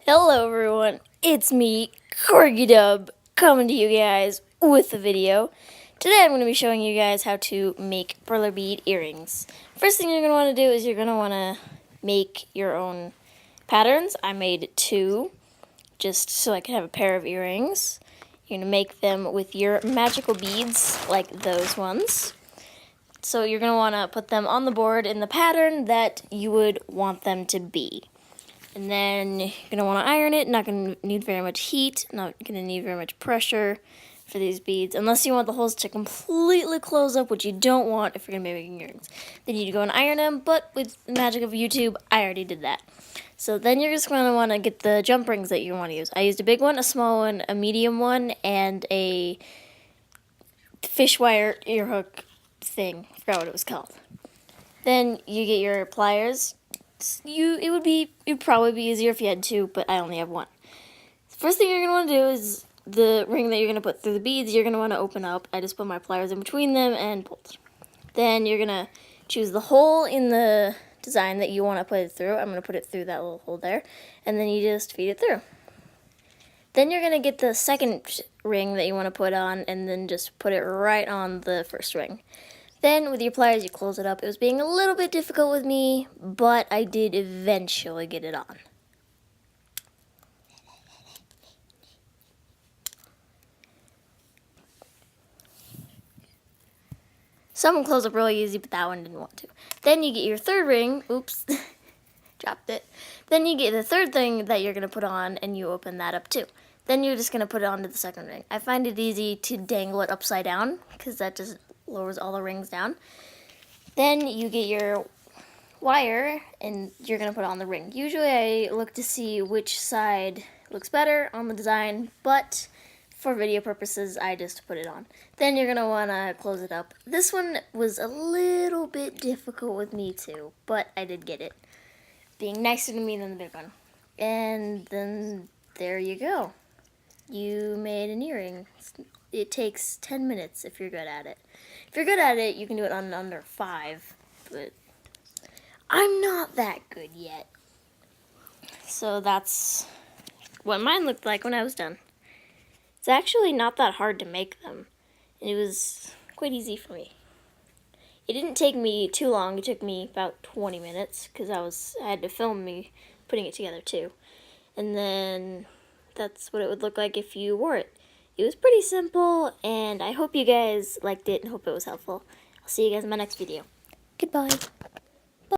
Hello everyone, it's me, Corgi Dub, coming to you guys with a video. Today I'm going to be showing you guys how to make Perler bead earrings. First thing you're going to want to do is you're going to want to make your own patterns. I made two, just so I can have a pair of earrings. You're going to make them with your magical beads, like those ones. So you're going to want to put them on the board in the pattern that you would want them to be. And then you're going to want to iron it. Not going to need very much heat. Not going to need very much pressure for these beads. Unless you want the holes to completely close up, which you don't want if you're going to be making earrings. Then you need to go and iron them. But with the magic of YouTube, I already did that. So then you're just going to want to get the jump rings that you want to use. I used a big one, a small one, a medium one, and a fish wire ear hook thing. I forgot what it was called. Then you get your pliers. It'd probably be easier if you had two, but I only have one. First thing you're going to want to do is the ring that you're going to put through the beads, you're going to want to open up. I just put my pliers in between them and pulled. Then you're going to choose the hole in the design that you want to put it through. I'm going to put it through that little hole there, and then you just feed it through. Then you're going to get the second ring that you want to put on, and then just put it right on the first ring. Then, with your pliers, you close it up. It was being a little bit difficult with me, but I did eventually get it on. Some close up really easy, but that one didn't want to. Then you get your third ring. Oops, dropped it. Then you get the third thing that you're going to put on, and you open that up too. Then you're just going to put it onto the second ring. I find it easy to dangle it upside down, because that just lowers all the rings down. Then you get your wire, and you're going to put it on the ring. Usually I look to see which side looks better on the design, but for video purposes, I just put it on. Then you're going to want to close it up. This one was a little bit difficult with me too, but I did get it. Being nicer to me than the big one. And then there you go. You made an earring. It takes 10 minutes if you're good at it. If you're good at it, you can do it on under 5, but I'm not that good yet. So that's what mine looked like when I was done. It's actually not that hard to make them, and it was quite easy for me. It didn't take me too long. It took me about 20 minutes because I had to film me putting it together too. And then that's what it would look like if you wore it. It was pretty simple, and I hope you guys liked it and hope it was helpful. I'll see you guys in my next video. Goodbye.